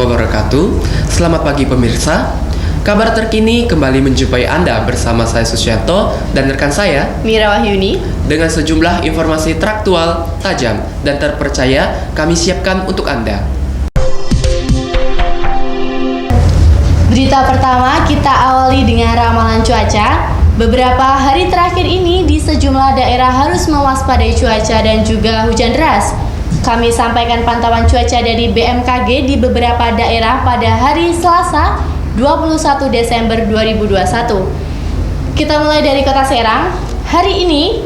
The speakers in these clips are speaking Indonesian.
wabarakatuh. Selamat pagi pemirsa. Kabar terkini kembali menjumpai Anda bersama saya Susyanto dan rekan saya Mira Wahyuni. Dengan sejumlah informasi teraktual, tajam, dan terpercaya kami siapkan untuk Anda. Berita pertama kita awali dengan ramalan cuaca. Beberapa hari terakhir ini di sejumlah daerah harus mewaspadai cuaca dan juga hujan deras. Kami sampaikan pantauan cuaca dari BMKG di beberapa daerah pada hari Selasa 21 Desember 2021. Kita mulai dari Kota Serang. Hari ini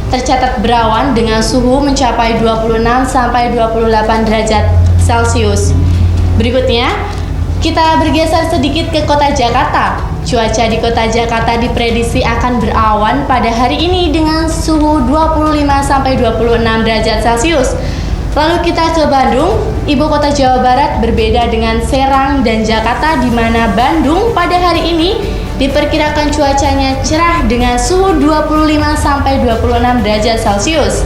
tercatat berawan dengan suhu mencapai 26 sampai 28 derajat Celcius. Berikutnya, kita bergeser sedikit ke Kota Jakarta. Cuaca di Kota Jakarta diprediksi akan berawan pada hari ini dengan suhu 25 sampai 26 derajat Celcius. Lalu kita ke Bandung, ibu kota Jawa Barat, berbeda dengan Serang dan Jakarta, di mana Bandung pada hari ini diperkirakan cuacanya cerah dengan suhu 25 sampai 26 derajat Celcius.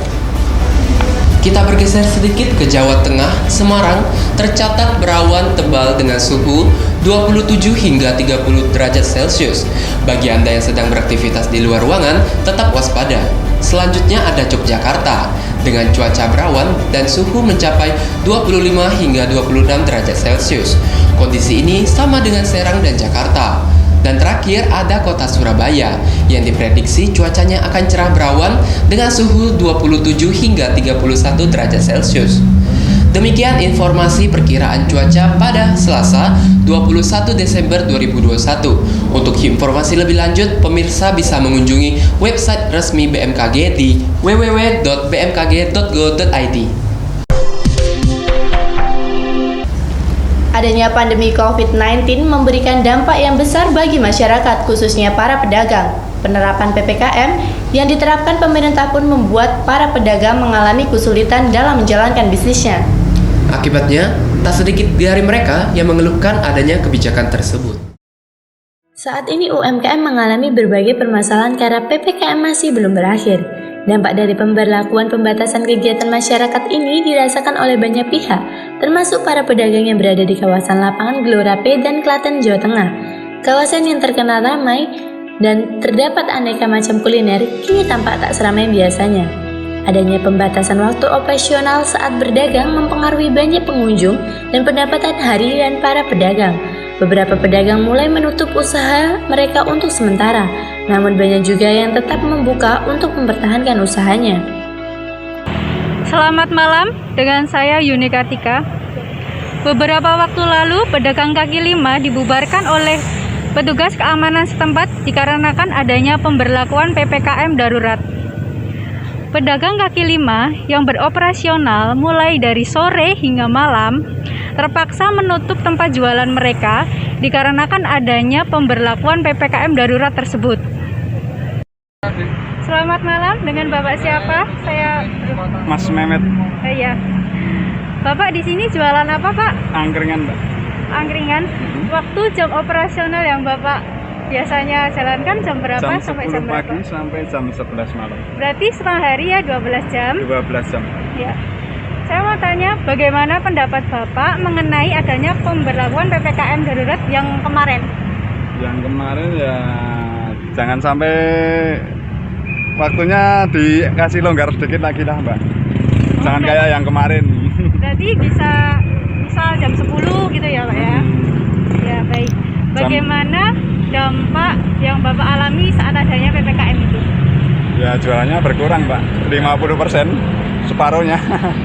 Kita bergeser sedikit ke Jawa Tengah. Semarang tercatat berawan tebal dengan suhu 27 hingga 30 derajat Celcius. Bagi Anda yang sedang beraktivitas di luar ruangan, tetap waspada. Selanjutnya ada Yogyakarta dengan cuaca berawan dan suhu mencapai 25 hingga 26 derajat Celcius. Kondisi ini sama dengan Serang dan Jakarta. Dan terakhir ada kota Surabaya yang diprediksi cuacanya akan cerah berawan dengan suhu 27 hingga 31 derajat Celcius. Demikian informasi perkiraan cuaca pada Selasa 21 Desember 2021. Untuk informasi lebih lanjut, pemirsa bisa mengunjungi website resmi BMKG di www.bmkg.go.id. Adanya pandemi COVID-19 memberikan dampak yang besar bagi masyarakat, khususnya para pedagang. Penerapan PPKM yang diterapkan pemerintah pun membuat para pedagang mengalami kesulitan dalam menjalankan bisnisnya. Akibatnya, tak sedikit dari mereka yang mengeluhkan adanya kebijakan tersebut. Saat ini UMKM mengalami berbagai permasalahan karena PPKM masih belum berakhir. Dampak dari pemberlakuan pembatasan kegiatan masyarakat ini dirasakan oleh banyak pihak, termasuk para pedagang yang berada di kawasan lapangan Gelora P dan Klaten, Jawa Tengah. Kawasan yang terkenal ramai dan terdapat aneka macam kuliner kini tampak tak seramai biasanya. Adanya pembatasan waktu operasional saat berdagang mempengaruhi banyak pengunjung dan pendapatan harian para pedagang. Beberapa pedagang mulai menutup usaha mereka untuk sementara, namun banyak juga yang tetap membuka untuk mempertahankan usahanya. Selamat malam, dengan saya Yuni Kartika. Beberapa waktu lalu, pedagang kaki lima dibubarkan oleh petugas keamanan setempat dikarenakan adanya pemberlakuan PPKM darurat. Pedagang kaki lima yang beroperasional mulai dari sore hingga malam terpaksa menutup tempat jualan mereka dikarenakan adanya pemberlakuan PPKM darurat tersebut. Selamat malam, dengan Bapak siapa? Saya Mas Mehmet. Iya. Bapak di sini jualan apa, Pak? Angkringan, Mbak. Angkringan. Waktu jam operasional yang Bapak biasanya jalankan jam berapa Jam sampai 10 jam berapa? pagi sampai jam 11 malam. Berarti setengah hari ya, 12 jam. 12 jam. Ya. Saya mau tanya bagaimana pendapat Bapak mengenai adanya pemberlakuan PPKM darurat yang kemarin? Yang kemarin ya jangan sampai waktunya dikasih longgar sedikit lagi lah, Mbak. Jangan kayak yang kemarin. Berarti bisa jam 10 gitu ya, Pak ya? Ya, baik. Bagaimana dampak yang Bapak alami saat adanya PPKM itu? Ya jualannya berkurang, Mbak. 50%, separuhnya.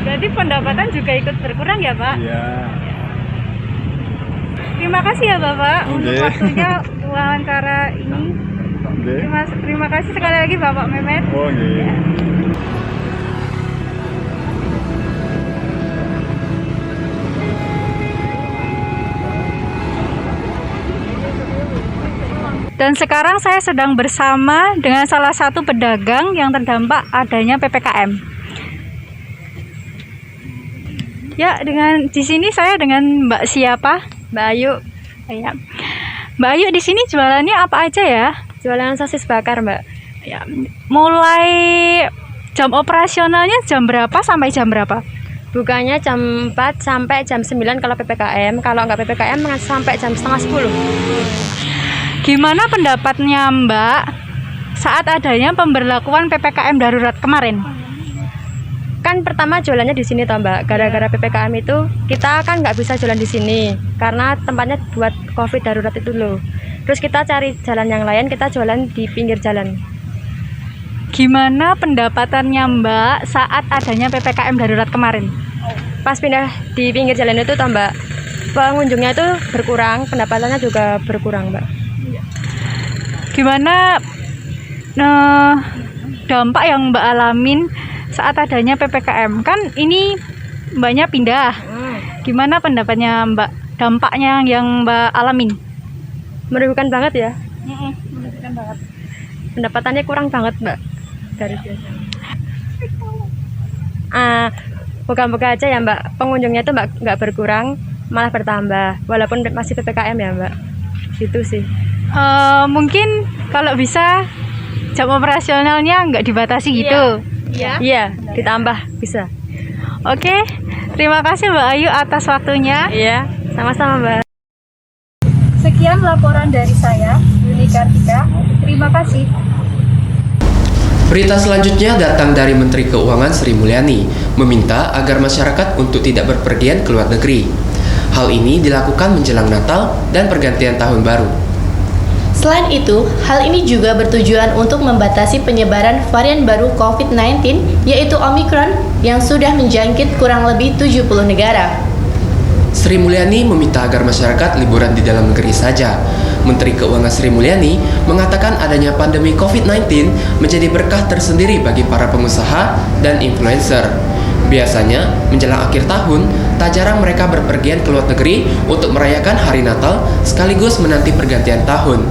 Berarti pendapatan juga ikut berkurang ya, Pak? Iya. Terima kasih ya, Bapak, untuk Oke. waktunya wawancara ini. Oke. Terima kasih sekali lagi Bapak Mehmet. Oh, iya. Dan sekarang saya sedang bersama dengan salah satu pedagang yang terdampak adanya PPKM. Ya, di sini saya dengan Mbak siapa? Mbak Ayu. Ya. Mbak Ayu, di sini jualannya apa aja ya? Jualan sosis bakar, Mbak. Ya, mulai jam operasionalnya jam berapa sampai jam berapa? Bukanya jam 4 sampai jam 9 kalau PPKM. Kalau nggak PPKM sampai jam setengah 10. Gimana pendapatnya Mbak saat adanya pemberlakuan PPKM darurat kemarin? Kan pertama jualannya di sini toh Mbak. Gara-gara PPKM itu kita kan nggak bisa jualan di sini karena tempatnya buat COVID darurat itu loh. Terus kita cari jalan yang lain, kita jualan di pinggir jalan. Gimana pendapatannya Mbak saat adanya PPKM darurat kemarin? Pas pindah di pinggir jalan itu toh Mbak, pengunjungnya itu berkurang, pendapatannya juga berkurang Mbak. Gimana dampak yang Mbak alamin saat adanya PPKM? Kan ini Mbaknya pindah. Gimana pendapatnya Mbak? Dampaknya yang Mbak alamin? Merugikan banget ya. Merugikan banget. Pendapatannya kurang banget Mbak dari biasa. Moga-moga aja ya Mbak, pengunjungnya itu nggak berkurang, malah bertambah. Walaupun masih PPKM ya Mbak. Gitu sih. Mungkin kalau bisa jam operasionalnya nggak dibatasi gitu. Iya, ditambah bisa. Oke, terima kasih Mbak Ayu atas waktunya. Iya, sama-sama Mbak. Sekian laporan dari saya, Yuni Kartika. Terima kasih. Berita selanjutnya datang dari Menteri Keuangan Sri Mulyani, meminta agar masyarakat untuk tidak berpergian ke luar negeri. Hal ini dilakukan menjelang Natal dan pergantian tahun baru. Selain itu, hal ini juga bertujuan untuk membatasi penyebaran varian baru COVID-19, yaitu Omicron, yang sudah menjangkit kurang lebih 70 negara. Sri Mulyani meminta agar masyarakat liburan di dalam negeri saja. Menteri Keuangan Sri Mulyani mengatakan adanya pandemi COVID-19 menjadi berkah tersendiri bagi para pengusaha dan influencer. Biasanya, menjelang akhir tahun, tak jarang mereka berpergian ke luar negeri untuk merayakan hari Natal sekaligus menanti pergantian tahun.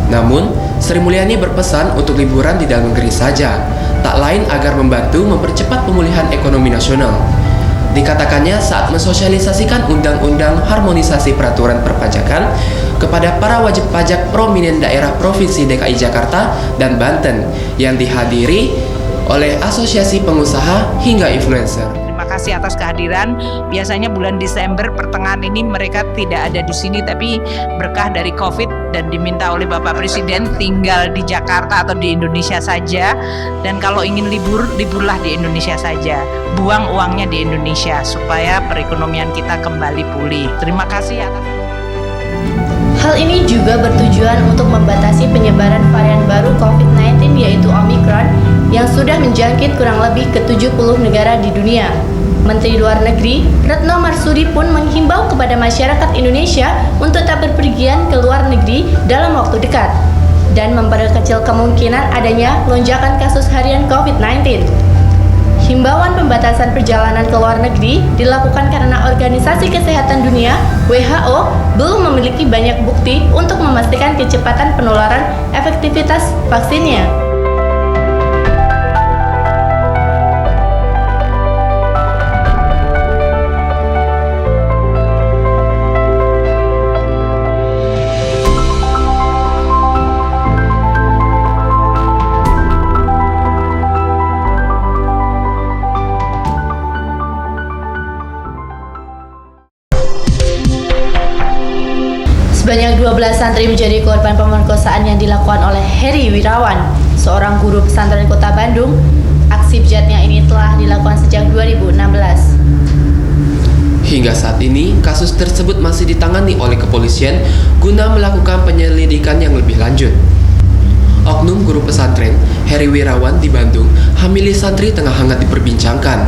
Namun, Sri Mulyani berpesan untuk liburan di dalam negeri saja, tak lain agar membantu mempercepat pemulihan ekonomi nasional. Dikatakannya saat mensosialisasikan Undang-Undang Harmonisasi Peraturan Perpajakan kepada para wajib pajak prominent daerah Provinsi DKI Jakarta dan Banten yang dihadiri oleh asosiasi pengusaha hingga influencer. Terima kasih atas kehadiran. Biasanya bulan Desember pertengahan ini mereka tidak ada di sini, tapi berkah dari COVID dan diminta oleh Bapak Presiden tinggal di Jakarta atau di Indonesia saja. Dan kalau ingin libur, liburlah di Indonesia saja. Buang uangnya di Indonesia supaya perekonomian kita kembali pulih. Terima kasih atas. Hal ini juga bertujuan untuk membatasi penyebaran varian baru COVID-19 yaitu Omicron yang sudah menjangkit kurang lebih ke 70 negara di dunia. Menteri Luar Negeri Retno Marsudi pun menghimbau kepada masyarakat Indonesia untuk tak berpergian ke luar negeri dalam waktu dekat dan memperkecil kemungkinan adanya lonjakan kasus harian COVID-19. Himbauan pembatasan perjalanan ke luar negeri dilakukan karena Organisasi Kesehatan Dunia (WHO) belum memiliki banyak bukti untuk memastikan kecepatan penularan efektivitas vaksinnya. Sebanyak 12 santri menjadi korban pemerkosaan yang dilakukan oleh Heri Wirawan, seorang guru pesantren Kota Bandung. Aksi bejatnya ini telah dilakukan sejak 2016. Hingga saat ini, kasus tersebut masih ditangani oleh kepolisian guna melakukan penyelidikan yang lebih lanjut. Oknum guru pesantren Heri Wirawan di Bandung hamili santri tengah hangat diperbincangkan.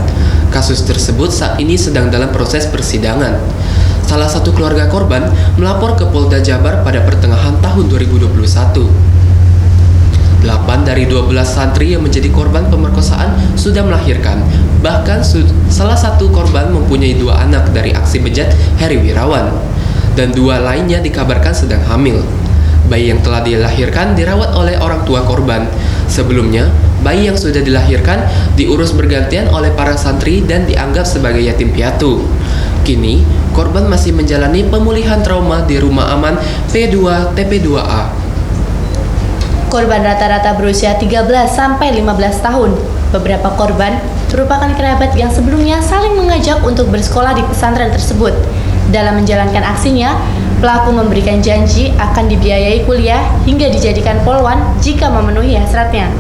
Kasus tersebut saat ini sedang dalam proses persidangan. Salah satu keluarga korban melapor ke Polda Jabar pada pertengahan tahun 2021. 8 dari 12 santri yang menjadi korban pemerkosaan sudah melahirkan. Bahkan salah satu korban mempunyai 2 anak dari aksi bejat Heri Wirawan. Dan 2 lainnya dikabarkan sedang hamil. Bayi yang telah dilahirkan dirawat oleh orang tua korban. Sebelumnya, bayi yang sudah dilahirkan diurus bergantian oleh para santri dan dianggap sebagai yatim piatu. Kini, korban masih menjalani pemulihan trauma di rumah aman P2 TP2A. Korban rata-rata berusia 13 sampai 15 tahun. Beberapa korban merupakan kerabat yang sebelumnya saling mengajak untuk bersekolah di pesantren tersebut. Dalam menjalankan aksinya, pelaku memberikan janji akan dibiayai kuliah hingga dijadikan polwan jika memenuhi hasratnya.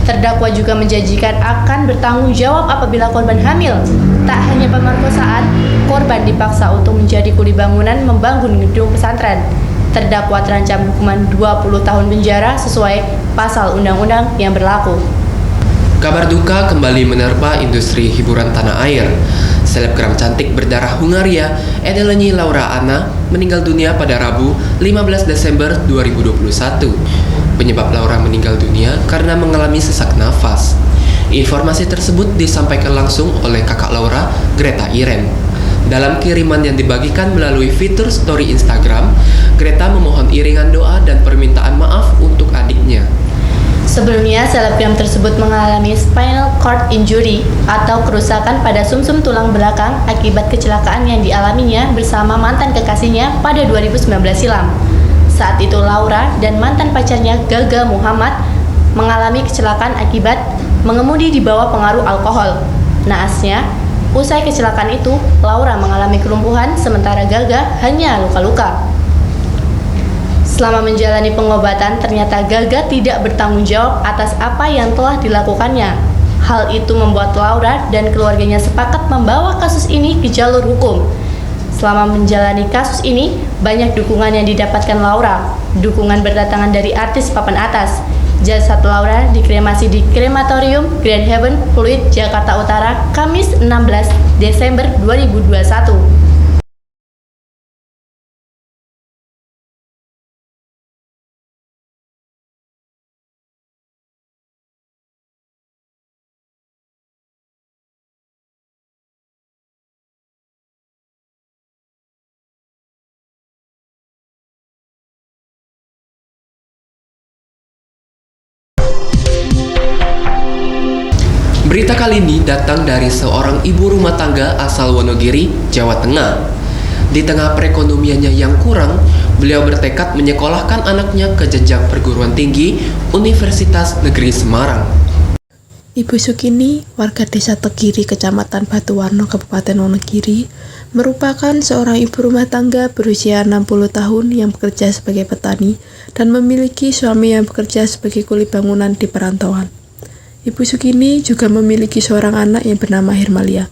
Terdakwa juga menjanjikan akan bertanggung jawab apabila korban hamil. Tak hanya pemerkosaan, korban dipaksa untuk menjadi kuli bangunan membangun gedung pesantren. Terdakwa terancam hukuman 20 tahun penjara sesuai pasal undang-undang yang berlaku. Kabar duka kembali menerpa industri hiburan tanah air. Selebgram cantik berdarah Hungaria, Edeleni Laura Anna, meninggal dunia pada Rabu 15 Desember 2021. Penyebab Laura meninggal dunia karena mengalami sesak nafas. Informasi tersebut disampaikan langsung oleh kakak Laura, Greta Iren. Dalam kiriman yang dibagikan melalui fitur story Instagram, Greta memohon iringan doa dan permintaan maaf untuk adiknya. Sebelumnya, selebgram tersebut mengalami spinal cord injury atau kerusakan pada sumsum tulang belakang akibat kecelakaan yang dialaminya bersama mantan kekasihnya pada 2019 silam. Saat itu Laura dan mantan pacarnya Gaga Muhammad mengalami kecelakaan akibat mengemudi di bawah pengaruh alkohol. Naasnya, usai kecelakaan itu, Laura mengalami kelumpuhan sementara Gaga hanya luka-luka. Selama menjalani pengobatan, ternyata Gaga tidak bertanggung jawab atas apa yang telah dilakukannya. Hal itu membuat Laura dan keluarganya sepakat membawa kasus ini ke jalur hukum. Selama menjalani kasus ini, banyak dukungan yang didapatkan Laura. Dukungan berdatangan dari artis papan atas. Jasad Laura dikremasi di Krematorium Grand Haven, Pluit, Jakarta Utara, Kamis 16 Desember 2021. Berita kali ini datang dari seorang ibu rumah tangga asal Wonogiri, Jawa Tengah. Di tengah perekonomiannya yang kurang, beliau bertekad menyekolahkan anaknya ke jenjang perguruan tinggi Universitas Negeri Semarang. Ibu Sukini, warga desa Tegiri, Kecamatan Batuwarno, Kabupaten Wonogiri, merupakan seorang ibu rumah tangga berusia 60 tahun yang bekerja sebagai petani dan memiliki suami yang bekerja sebagai kuli bangunan di perantauan. Ibu Sukini juga memiliki seorang anak yang bernama Hermalia.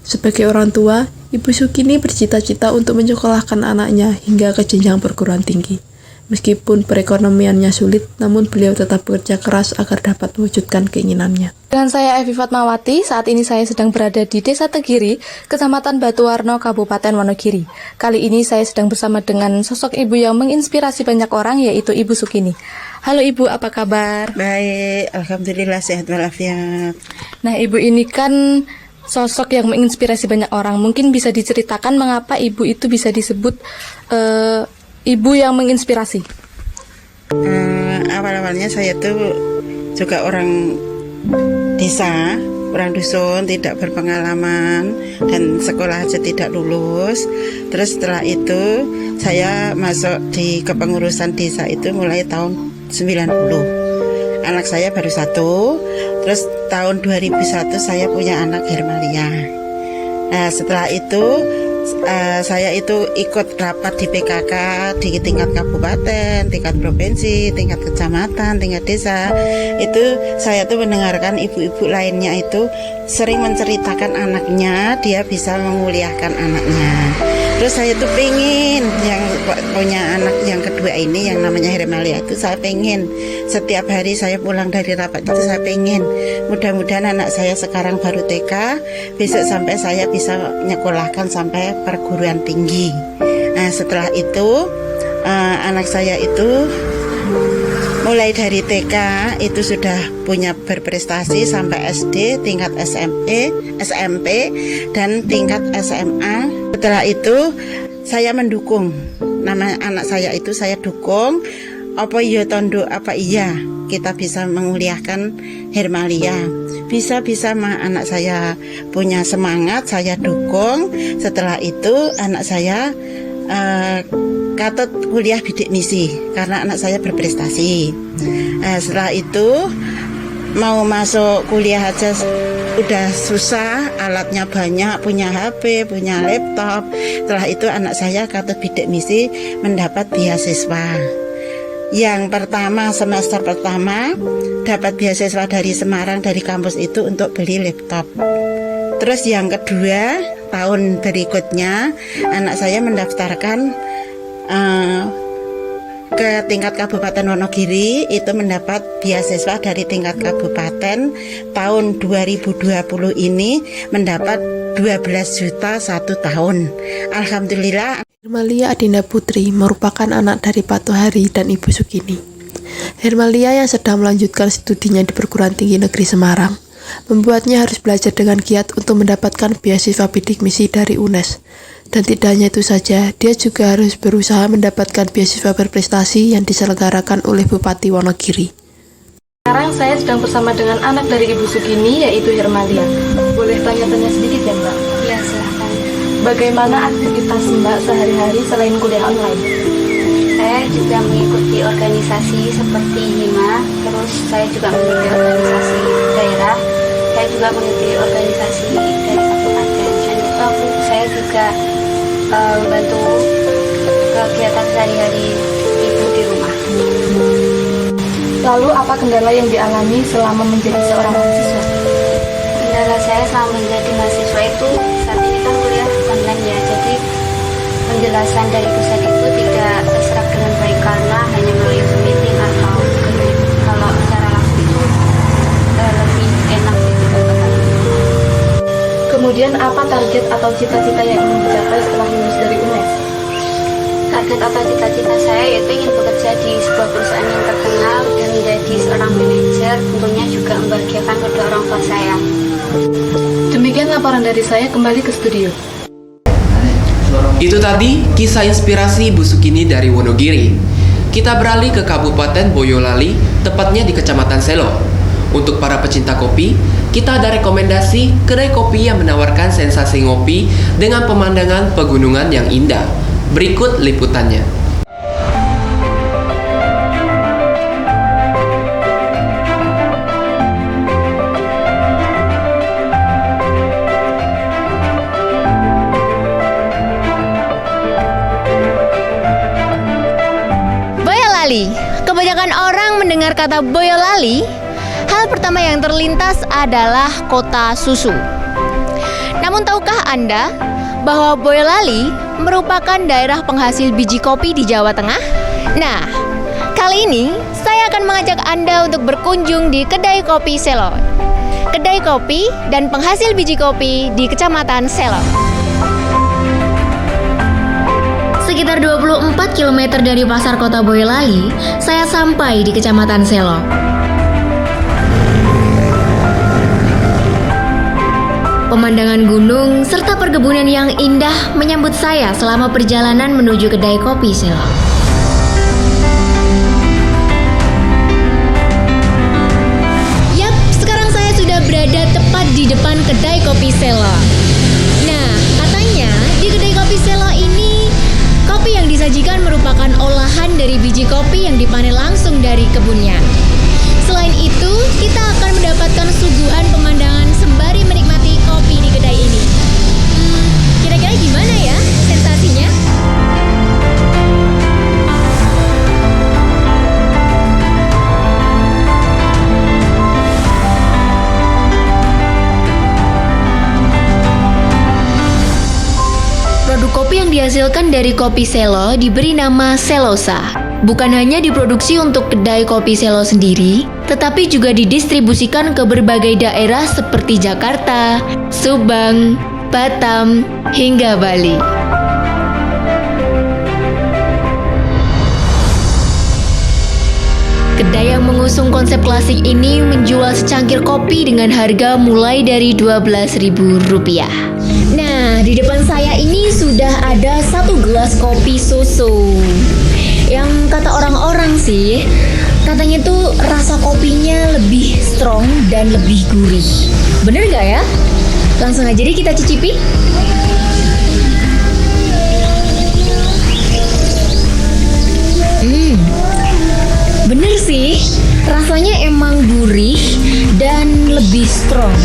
Sebagai orang tua, Ibu Sukini bercita-cita untuk menyekolahkan anaknya hingga ke jenjang perguruan tinggi. Meskipun perekonomiannya sulit, namun beliau tetap bekerja keras agar dapat mewujudkan keinginannya. Dengan saya Evi Fatmawati, saat ini saya sedang berada di Desa Tegiri, Kecamatan Batuwarno, Kabupaten Wonogiri. Kali ini saya sedang bersama dengan sosok ibu yang menginspirasi banyak orang, yaitu Ibu Sukini. Halo Ibu, apa kabar? Baik, alhamdulillah sehat walafiat. Nah, Ibu ini kan sosok yang menginspirasi banyak orang. Mungkin bisa diceritakan mengapa Ibu itu bisa disebut ibu yang menginspirasi? Awal-awalnya saya tuh juga orang desa, orang dusun, tidak berpengalaman dan sekolah aja tidak lulus. Terus setelah itu saya masuk di kepengurusan desa itu mulai tahun 90. Anak saya baru 1. Terus tahun 2001 saya punya anak Hermalia. Nah setelah itu saya itu ikut rapat di PKK di tingkat kabupaten, tingkat provinsi, tingkat kecamatan, tingkat desa. Itu saya tuh mendengarkan ibu-ibu lainnya itu sering menceritakan anaknya, dia bisa menguliahkan anaknya. Terus saya tuh pengen yang punya anak yang kedua ini yang namanya Hermalia itu saya pengen setiap hari saya pulang dari rapat itu saya pengen mudah-mudahan anak saya sekarang baru TK, besok sampai saya bisa menyekolahkan sampai perguruan tinggi. Nah setelah itu anak saya itu mulai dari TK itu sudah punya berprestasi sampai SD, tingkat SMP dan tingkat SMA. Setelah itu saya mendukung nama anak saya itu saya dukung apa iya tondo apa iya kita bisa menguliahkan Hermalia. Bisa mah anak saya punya semangat, saya dukung. Setelah itu anak saya katut kuliah bidik misi karena anak saya berprestasi. Setelah itu mau masuk kuliah aja udah susah, alatnya banyak, punya HP, punya laptop. Setelah itu anak saya Katut Bidik Misi mendapat beasiswa. Yang pertama, semester pertama dapat beasiswa dari Semarang, dari kampus itu untuk beli laptop. Terus yang kedua, tahun berikutnya anak saya mendaftarkan ke tingkat Kabupaten Wonogiri, itu mendapat beasiswa dari tingkat kabupaten. Tahun 2020 ini mendapat 12 juta 1 tahun. Alhamdulillah. Hermalia Adinda Putri merupakan anak dari Pak Tohari dan Ibu Sukini. Hermalia yang sedang melanjutkan studinya di Perguruan Tinggi Negeri Semarang membuatnya harus belajar dengan giat untuk mendapatkan beasiswa bidik misi dari UNES. Dan tidak hanya itu saja, dia juga harus berusaha mendapatkan beasiswa berprestasi yang diselenggarakan oleh Bupati Wonogiri. Sekarang saya sedang bersama dengan anak dari Ibu Sukini, yaitu Hermalia. Boleh tanya-tanya sedikit ya Mbak? Ya, silahkan. Bagaimana aktivitas Mbak sehari-hari selain kuliah online? Saya juga mengikuti organisasi seperti HIMA, terus saya juga mengikuti organisasi daerah, saya juga mengikuti organisasi dari kabupaten, dan itu saya juga membantu kegiatan sehari-hari ibu di rumah. Lalu apa kendala yang dialami selama menjadi seorang mahasiswa? Kendala saya selama menjadi mahasiswa itu saat ini kan kuliah online ya, jadi penjelasan dari dosen itu tidak terserap dengan baik karena hanya melalui meeting atau kalau secara langsung itu lebih enak didapatkan. Kemudian apa target atau cita-cita yang ingin dicapai setelah lulus dari UNES? Target atau cita-cita saya yaitu ingin bekerja di sebuah perusahaan yang terkenal dan menjadi seorang manajer, tentunya juga membahagiakan kedua orang tua saya. Demikian laporan dari saya, kembali ke studio. Itu tadi kisah inspirasi Ibu Sukini dari Wonogiri. Kita beralih ke Kabupaten Boyolali, tepatnya di Kecamatan Selo. Untuk para pecinta kopi, kita ada rekomendasi kedai kopi yang menawarkan sensasi ngopi dengan pemandangan pegunungan yang indah. Berikut liputannya. Boyolali. Kebanyakan orang mendengar kata Boyolali, hal pertama yang terlintas adalah kota susu. Namun tahukah Anda bahwa Boyolali merupakan daerah penghasil biji kopi di Jawa Tengah? Nah, kali ini saya akan mengajak Anda untuk berkunjung di Kedai Kopi Selo. Kedai kopi dan penghasil biji kopi di Kecamatan Selo. Sekitar 24 km dari pasar kota Boyolali, saya sampai di Kecamatan Selo. Pemandangan gunung serta perkebunan yang indah menyambut saya selama perjalanan menuju Kedai Kopi Selo. Yap, sekarang saya sudah berada tepat di depan Kedai Kopi Selo. Nah, katanya di Kedai Kopi Selo ini kopi yang disajikan merupakan olahan dari biji kopi yang dipanen langsung dari kebunnya. Selain itu, kita akan mendapatkan suguhan pemandangan sembari menikmati kopi di kedai ini. Kira-kira gimana ya sensasinya? Produk kopi yang dihasilkan dari kopi Selo diberi nama Selosa. Bukan hanya diproduksi untuk kedai kopi Selo sendiri, tetapi juga didistribusikan ke berbagai daerah seperti Jakarta, Subang, Batam, hingga Bali. Kedai yang mengusung konsep klasik ini menjual secangkir kopi dengan harga mulai dari Rp12.000. Nah, di depan saya ini sudah ada 1 gelas kopi susu. Yang kata orang-orang sih, katanya tuh rasa kopinya lebih strong dan lebih gurih. Bener gak ya? Langsung aja deh kita cicipi. Bener sih, rasanya emang gurih dan lebih strong.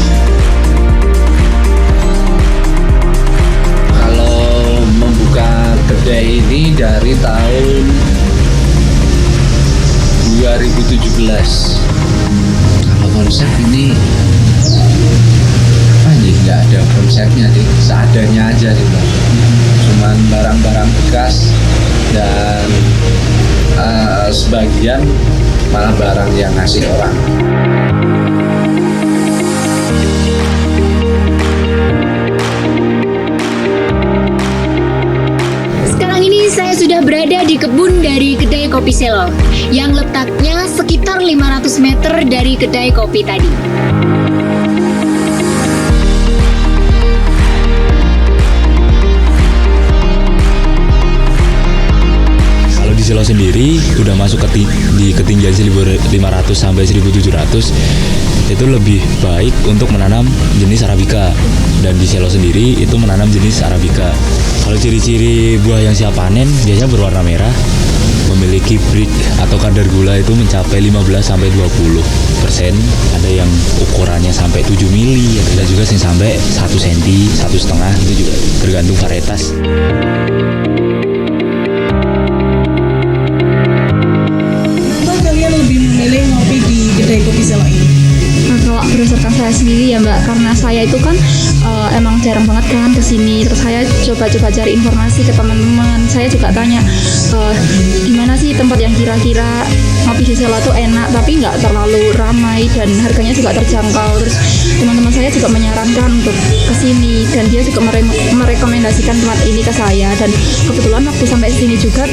2017. Kalau konsep ini apa nih? Nggak ada konsepnya nih, seadanya aja nih Mbak. Cuman barang-barang bekas dan sebagian malah barang yang ngasih orang. Sekarang ini saya sudah berada di kebun dari kedai kopi Selo yang letaknya sekitar 500 meter dari kedai kopi tadi. Kalau di Selo sendiri udah masuk di ketinggian 1500 sampai 1700 itu lebih baik untuk menanam jenis Arabica, dan di Selo sendiri itu menanam jenis Arabica. Kalau ciri-ciri buah yang siap panen biasanya berwarna merah, memiliki brick atau kadar gula itu mencapai 15-20%, ada yang ukurannya sampai 7 mili, ada juga yang sampai 1 cm, 1,5, itu juga tergantung varietas. Kenapa kalian lebih memilih ngopi di kedai kopi Selo ini? Kalau berdasarkan saya sendiri ya Mbak, karena saya itu kan emang jarang banget kan kesini, terus saya coba-coba cari informasi ke teman-teman. Saya juga tanya gimana sih tempat yang kira-kira ngopi di Selo tuh enak tapi nggak terlalu ramai dan harganya juga terjangkau. Terus teman-teman saya juga menyarankan untuk kesini, dan dia juga merekomendasikan tempat ini ke saya, dan kebetulan waktu sampai sini juga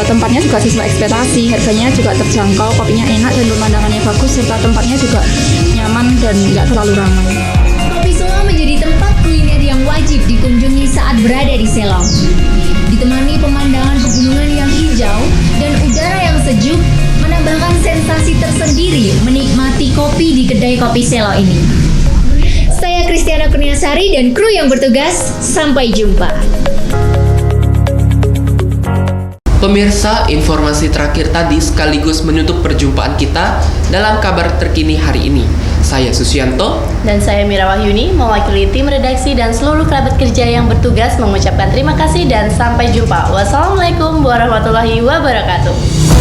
tempatnya juga sesuai ekspektasi, harganya juga terjangkau, kopinya enak dan pemandangannya bagus, serta tempatnya juga nyaman dan nggak terlalu ramai. Kopi Selo menjadi tempat kuliner yang wajib dikunjungi saat berada di Selo. Ditemani pemandangan pegunungan yang hijau dan udara yang sejuk, menambahkan sensasi tersendiri menikmati kopi di kedai kopi Selo ini. Saya Kristiana Kurniasari dan kru yang bertugas, sampai jumpa. Pemirsa, informasi terakhir tadi sekaligus menutup perjumpaan kita dalam kabar terkini hari ini. Saya Susianto Dan saya Mira Wahyuni, mewakili tim redaksi dan seluruh kerabat kerja yang bertugas mengucapkan terima kasih dan sampai jumpa. Wassalamualaikum warahmatullahi wabarakatuh.